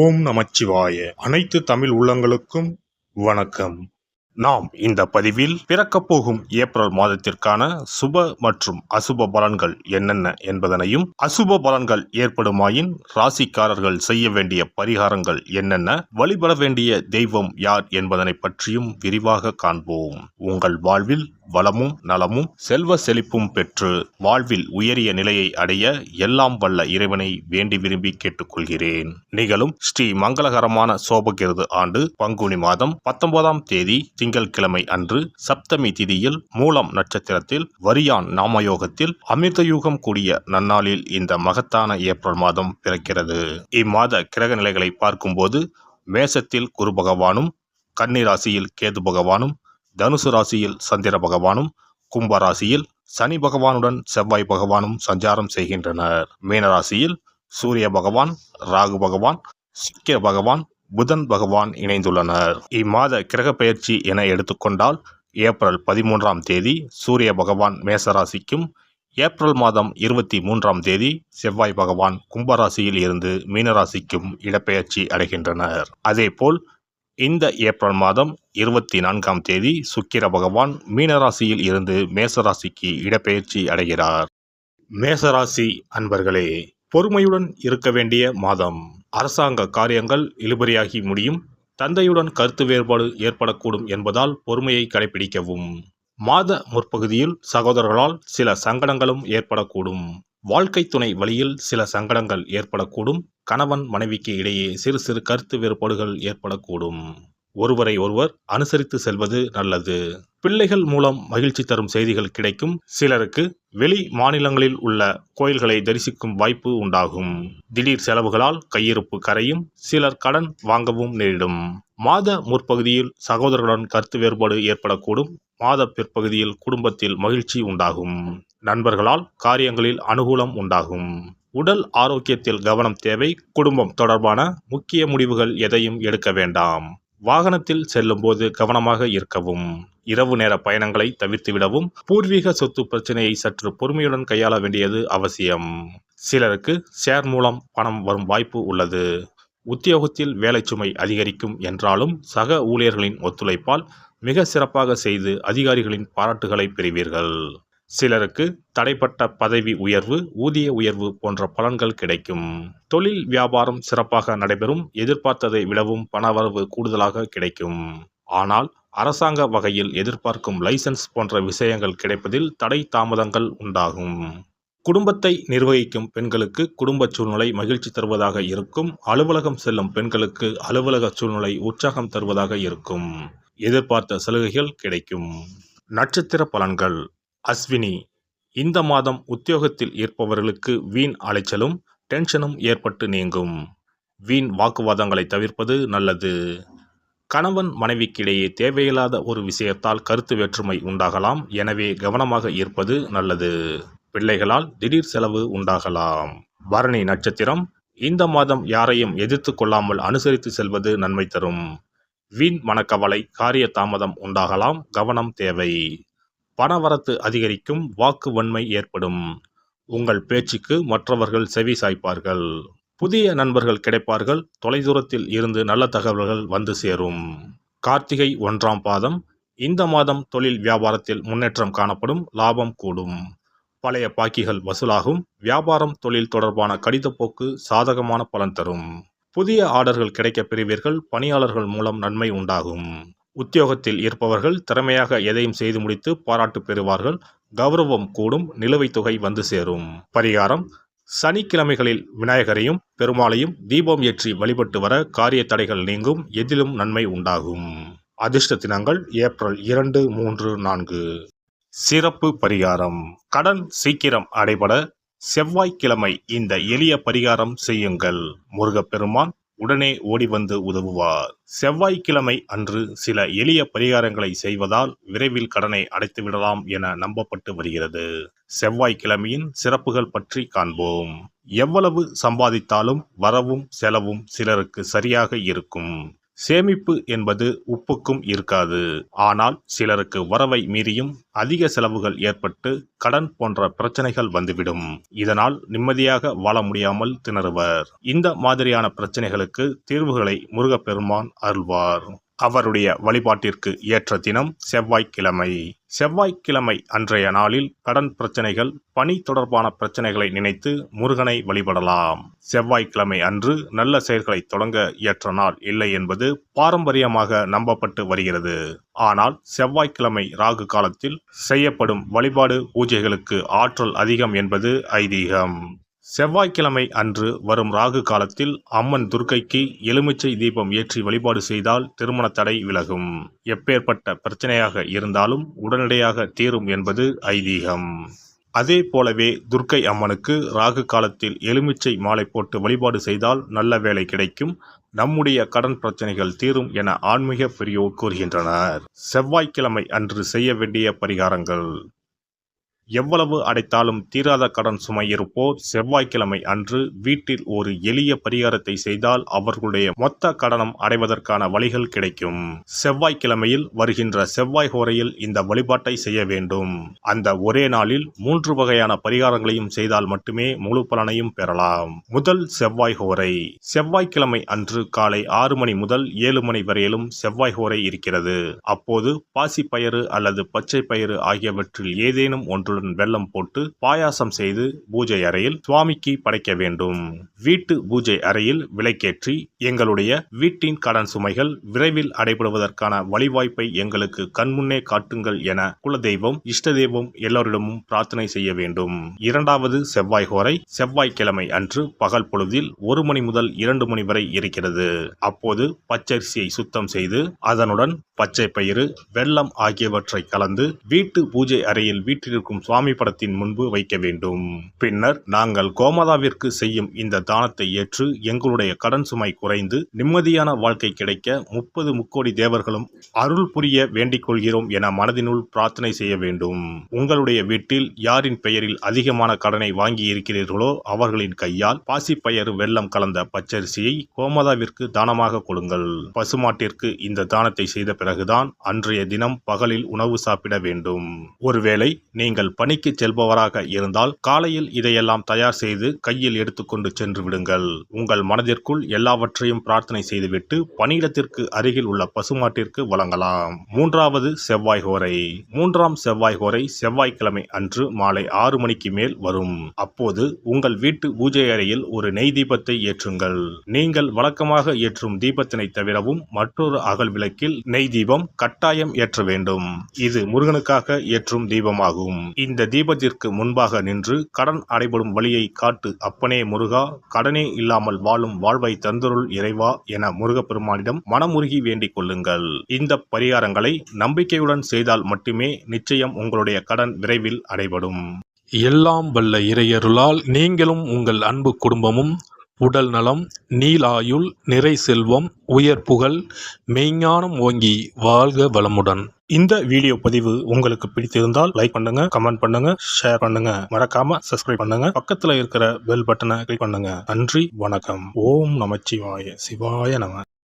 ஓம் நமச்சிவாய. அனைத்து தமிழ் உள்ளங்களுக்கும் வணக்கம். நாம் இந்த பதிவில் பிறக்கப் போகும் ஏப்ரல் மாதத்திற்கான சுப மற்றும் அசுப பலன்கள் என்னென்ன என்பதனையும், அசுப பலன்கள் ஏற்படுமாயின் ராசிக்காரர்கள் செய்ய வேண்டிய பரிகாரங்கள் என்னென்ன, வழிபட வேண்டிய தெய்வம் யார் என்பதனை பற்றியும் விரிவாக காண்போம். உங்கள் வாழ்வில் வளமும் நலமும் செல்வ செழிப்பும் பெற்று வாழ்வில் உயரிய நிலையை அடைய எல்லாம் வல்ல இறைவனை வேண்டி விரும்பி கேட்டுக்கொள்கிறேன். நிகழும் ஸ்ரீ மங்களகரமான சோபகிருது ஆண்டு பங்குனி மாதம் 19ஆம் தேதி திங்கட்கிழமை அன்று சப்தமி திதியில் மூலம் நட்சத்திரத்தில் வரியான் நாமயோகத்தில் அமிர்தயூகம் கூடிய நன்னாளில் இந்த மகத்தான ஏப்ரல் மாதம் பிறக்கிறது. இம்மாத கிரக நிலைகளை பார்க்கும்போது மேசத்தில் குரு பகவானும், கன்னி ராசியில் கேது பகவானும், தனுசு ராசியில் சந்திர பகவானும், கும்ப ராசியில் சனி பகவானுடன் செவ்வாய் பகவானும் சஞ்சாரம் செய்கின்றனர். மீனராசியில் சூரிய பகவான், ராகு பகவான், சுக்கிர பகவான், புதன் பகவான் இணைந்துள்ளனர். இம்மாத கிரக பெயர்ச்சி என எடுத்துக்கொண்டால் ஏப்ரல் 13ஆம் தேதி சூரிய பகவான் மேசராசிக்கும், ஏப்ரல் மாதம் 23ஆம் தேதி செவ்வாய் பகவான் கும்பராசியில் இருந்து மீனராசிக்கும் இடப்பெயர்ச்சி அடைகின்றனர். அதேபோல் இந்த ஏப்ரல் மாதம் 24ஆம் தேதி சுக்கிர பகவான் மீனராசியில் இருந்து மேசராசிக்கு இடப்பெயர்ச்சி அடைகிறார். மேசராசி அன்பர்களே, பொறுமையுடன் இருக்க வேண்டிய மாதம். அரசாங்க காரியங்கள் இழுபறியாகி முடியும். தந்தையுடன் கருத்து வேறுபாடு ஏற்படக்கூடும் என்பதால் பொறுமையை கடைபிடிக்கவும். மாத முற்பகுதியில் சகோதரர்களால் சில சங்கடங்களும் ஏற்படக்கூடும். வாழ்க்கை துணை வழியில் சில சங்கடங்கள் ஏற்படக்கூடும். கணவன் மனைவிக்கு இடையே சிறு சிறு கருத்து வேறுபாடுகள் ஏற்படக்கூடும். ஒருவரை ஒருவர் அனுசரித்து செல்வது நல்லது. பிள்ளைகள் மூலம் மகிழ்ச்சி தரும் செய்திகள் கிடைக்கும். சிலருக்கு வெளி மாநிலங்களில் உள்ள கோயில்களை தரிசிக்கும் வாய்ப்பு உண்டாகும். திடீர் செலவுகளால் கையிருப்பு கரையும். சிலர் கடன் வாங்கவும் நேரிடும். மாத முற்பகுதியில் சகோதரர்களுடன் கருத்து வேறுபாடு ஏற்படக்கூடும். மாத பிற்பகுதியில் குடும்பத்தில் மகிழ்ச்சி உண்டாகும். நண்பர்களால் காரியங்களில் அனுகூலம் உண்டாகும். உடல் ஆரோக்கியத்தில் கவனம் தேவை. குடும்பம் தொடர்பான முக்கிய முடிவுகள் எதையும் எடுக்க வேண்டாம். வாகனத்தில் செல்லும் போது கவனமாக இருக்கவும். இரவு நேர பயணங்களை தவிர்த்துவிடவும். பூர்வீக சொத்து பிரச்சனையை சற்று பொறுமையுடன் கையாள வேண்டியது அவசியம். சிலருக்கு ஷேர் மூலம் பணம் வரும் வாய்ப்பு உள்ளது. உத்தியோகத்தில் வேலை சுமை அதிகரிக்கும் என்றாலும் சக ஊழியர்களின் ஒத்துழைப்பால் மிக சிறப்பாக செய்து அதிகாரிகளின் பாராட்டுகளை பெறுவீர்கள். சிலருக்கு தடைப்பட்ட பதவி உயர்வு, ஊதிய உயர்வு போன்ற பலன்கள் கிடைக்கும். தொழில் வியாபாரம் சிறப்பாக நடைபெறும். எதிர்பார்த்ததை விடவும் பணவரவு கூடுதலாக கிடைக்கும். ஆனால் அரசாங்க வகையில் எதிர்பார்க்கும் லைசன்ஸ் போன்ற விஷயங்கள் கிடைப்பதில் தடை தாமதங்கள் உண்டாகும். குடும்பத்தை நிர்வகிக்கும் பெண்களுக்கு குடும்ப சூழ்நிலை மகிழ்ச்சி தருவதாக இருக்கும். அலுவலகம் செல்லும் பெண்களுக்கு அலுவலக சூழ்நிலை உற்சாகம் தருவதாக இருக்கும். எதிர்பார்த்த சலுகைகள் கிடைக்கும். நட்சத்திர பலன்கள். அஸ்வினி. இந்த மாதம் உத்தியோகத்தில் இருப்பவர்களுக்கு வீண் அலைச்சலும் டென்ஷனும் ஏற்பட்டு நீங்கும். வீண் வாக்குவாதங்களை தவிர்ப்பது நல்லது. கணவன் மனைவிக்கிடையே தேவையில்லாத ஒரு விஷயத்தால் கருத்து வேற்றுமை உண்டாகலாம். எனவே கவனமாக இருப்பது நல்லது. பிள்ளைகளால் திடீர் செலவு உண்டாகலாம். பரணி நட்சத்திரம். இந்த மாதம் யாரையும் எதிர்த்து கொள்ளாமல் அனுசரித்து செல்வது நன்மை தரும். வீண் மனக்கவலை, காரிய தாமதம் உண்டாகலாம். கவனம் தேவை. பணவரத்து அதிகரிக்கும். வாக்கு வன்மை ஏற்படும். உங்கள் பேச்சுக்கு மற்றவர்கள் செவி சாய்ப்பார்கள். புதிய நண்பர்கள் கிடைப்பார்கள். தொலைதூரத்தில் இருந்து நல்ல தகவல்கள் வந்து சேரும். கார்த்திகை 1ஆம் பாதம். இந்த மாதம் தொழில் வியாபாரத்தில் முன்னேற்றம் காணப்படும். லாபம் கூடும். பழைய பாக்கிகள் வசூலாகும். வியாபாரம் தொழில் தொடர்பான கடிதப்போக்கு சாதகமான பலன் தரும். புதிய ஆர்டர்கள் கிடைக்க பெறுவீர்கள். பணியாளர்கள் மூலம் நன்மை உண்டாகும். உத்தியோகத்தில் இருப்பவர்கள் திறமையாக எதையும் செய்து முடித்து பாராட்டு பெறுவார்கள். கௌரவம் கூடும். நிலுவைத் தொகை வந்து சேரும். பரிகாரம். சனிக்கிழமைகளில் விநாயகரையும் பெருமாளையும் தீபம் ஏற்றி வழிபட்டு வர காரிய தடைகள் நீங்கும். எதிலும் நன்மை உண்டாகும். அதிர்ஷ்ட தினங்கள் ஏப்ரல் 2, 3, 4. சிறப்பு பரிகாரம். கடன் சீக்கிரம் அடைபட செவ்வாய்க்கிழமை இந்த எளிய பரிகாரம் செய்யுங்கள். முருகப்பெருமான் உடனே ஓடி வந்து உதவுவார். செவ்வாய்க்கிழமை அன்று சில எளிய பரிகாரங்களை செய்வதால் விரைவில் கடனை அடைத்து விடலாம் என நம்பப்பட்டு வருகிறது. செவ்வாய்க்கிழமையின் சிறப்புகள் பற்றி காண்போம். எவ்வளவு சம்பாதித்தாலும் வரவும் செலவும் சிலருக்கு சரியாக இருக்கும். சேமிப்பு என்பது உப்புக்கும் இருக்காது. ஆனால் சிலருக்கு வரவை மீறியும் அதிக செலவுகள் ஏற்பட்டு கடன் போன்ற பிரச்சனைகள் வந்துவிடும். இதனால் நிம்மதியாக வாழ முடியாமல் திணறுவர். இந்த மாதிரியான பிரச்சனைகளுக்கு தீர்வுகளை முருகப்பெருமான் அருள்வார். அவருடைய வழிபாட்டிற்கு ஏற்ற தினம் செவ்வாய்க்கிழமை. செவ்வாய்க்கிழமை அன்றைய நாளில் கடன் பிரச்சனைகள், பணி தொடர்பான பிரச்சனைகளை நினைத்து முருகனை வழிபடலாம். செவ்வாய்க்கிழமை அன்று நல்ல செயல்களை தொடங்க ஏற்ற நாள் இல்லை என்பது பாரம்பரியமாக நம்பப்பட்டு வருகிறது. ஆனால் செவ்வாய்க்கிழமை ராகு காலத்தில் செய்யப்படும் வழிபாடு பூஜைகளுக்கு ஆற்றல் அதிகம் என்பது ஐதீகம். செவ்வாய்க்கிழமை அன்று வரும் ராகு காலத்தில் அம்மன் துர்க்கைக்கு எலுமிச்சை தீபம் ஏற்றி வழிபாடு செய்தால் திருமண தடை விலகும். எப்பேற்பட்ட பிரச்சனையாக இருந்தாலும் உடனடியாக தீரும் என்பது ஐதீகம். அதே போலவே துர்க்கை அம்மனுக்கு ராகு காலத்தில் எலுமிச்சை மாலை போட்டு வழிபாடு செய்தால் நல்ல வேலை கிடைக்கும், நம்முடைய கடன் பிரச்சனைகள் தீரும் என ஆன்மீக பெரியோர் கூறுகின்றனர். செவ்வாய்க்கிழமை அன்று செய்ய வேண்டிய பரிகாரங்கள். எவ்வளவு அடைத்தாலும் தீராத கடன் சுமை இருப்போர் செவ்வாய்க்கிழமை அன்று வீட்டில் ஒரு எளிய பரிகாரத்தை செய்தால் அவர்களுடைய மொத்த கடனும் அடைவதற்கான வழிகள் கிடைக்கும். செவ்வாய்க்கிழமையில் வருகின்ற செவ்வாய் ஹோரையில் இந்த வழிபாட்டை செய்ய வேண்டும். அந்த ஒரே நாளில் 3 வகையான பரிகாரங்களையும் செய்தால் மட்டுமே முழு பலனையும் பெறலாம். முதல் செவ்வாய் ஹோரை. செவ்வாய்க்கிழமை அன்று காலை 6 மணி முதல் 7 மணி வரையிலும் செவ்வாய் ஹோரை இருக்கிறது. அப்போது பாசிப்பயிறு அல்லது பச்சை பயிறு ஆகியவற்றில் ஏதேனும் ஒன்று வெல்லம் போட்டு பாயாசம் செய்து பூஜை அறையில் சுவாமிக்கு படைக்க வேண்டும். வீட்டு பூஜை அறையில் விளக்கேற்றி எங்களுடைய வீட்டின் கடன் சுமைகள் விரைவில் அடைபடுவதற்கான வழிவாய்ப்பை எங்களுக்கு கண்முன்னே காட்டுங்கள் என குலதெய்வம், இஷ்ட தெய்வம் எல்லோரிடமும் பிரார்த்தனை செய்ய வேண்டும். இரண்டாவது செவ்வாய் ஹோரை செவ்வாய்க்கிழமை அன்று பகல் பொழுதில் 1 மணி முதல் 2 மணி வரை இருக்கிறது. அப்போது பச்சரிசியை சுத்தம் செய்து அதனுடன் பச்சை பயிறு, வெல்லம் ஆகியவற்றை கலந்து வீட்டு பூஜை அறையில் வீட்டிற்கும் சுவாமி படத்தின் முன்பு வைக்க வேண்டும். பின்னர் நாங்கள் கோமாதாவிற்கு செய்யும் இந்த தானத்தை ஏற்று எங்களுடைய கடன் சுமை குறைந்து நிம்மதியான வாழ்க்கை கிடைக்க 30 முக்கோடி தேவர்களும் அருள் புரிய வேண்டிக் கொள்கிறோம் என மனதினுள் பிரார்த்தனை செய்ய வேண்டும். உங்களுடைய வீட்டில் யாரின் பெயரில் அதிகமான கடனை வாங்கி இருக்கிறீர்களோ அவர்களின் கையால் பாசிப்பயறு வெல்லம் கலந்த பச்சரிசியை கோமாதாவிற்கு தானமாக கொடுங்கள். பசுமாட்டிற்கு இந்த தானத்தை செய்த பிறகுதான் அன்றைய தினம் பகலில் உணவு சாப்பிட வேண்டும். ஒருவேளை நீங்கள் பணிக்கு செல்பவராக இருந்தால் காலையில் இதையெல்லாம் தயார் செய்து கையில் எடுத்துக்கொண்டு சென்று விடுங்கள். உங்கள் மனதிற்குள் எல்லாவற்றையும் பிரார்த்தனை செய்துவிட்டு பணியிடத்திற்கு அருகில் உள்ள பசுமாட்டிற்கு வழங்கலாம். மூன்றாவது செவ்வாய் ஹோரை. 3ஆம் செவ்வாய் ஹோரை செவ்வாய்க்கிழமை அன்று மாலை 6 மணிக்கு மேல் வரும். அப்போது உங்கள் வீட்டு பூஜை அறையில் ஒரு நெய் தீபத்தை ஏற்றுங்கள். நீங்கள் வழக்கமாக ஏற்றும் தீபத்தினை தவிரவும் மற்றொரு அகல் விளக்கில் நெய் தீபம் கட்டாயம் ஏற்ற வேண்டும். இது முருகனுக்காக ஏற்றும் தீபமாகும். இந்த தீபத்திற்கு முன்பாக நின்று கடன் அடைபடும் வழியை காட்டு அப்பனே முருகா, கடனே இல்லாமல் வாழும் வாழ்வை தந்தருள் இறைவா என முருகப்பெருமானிடம் மனமுருகி வேண்டிக் கொள்ளுங்கள். இந்த பரிகாரங்களை நம்பிக்கையுடன் செய்தால் மட்டுமே நிச்சயம் உங்களுடைய கடன் விரைவில் அடைபடும். எல்லாம் வல்ல இறையருளால் நீங்களும் உங்கள் அன்பு குடும்பமும் உடல் நலம், நீலாயுள், நிறை செல்வம், உயர் புகழ், மெய்ஞானம் ஓங்கி வாழ்க வளமுடன். இந்த வீடியோ பதிவு உங்களுக்கு பிடித்திருந்தால் லைக் பண்ணுங்க, கமெண்ட் பண்ணுங்க, ஷேர் பண்ணுங்க, மறக்காம சப்ஸ்கிரைப் பண்ணுங்க, பக்கத்துல இருக்கிற பெல் பட்டனை கிளிக் பண்ணுங்க. நன்றி, வணக்கம். ஓம் நமச்சிவாய. சிவாய நம.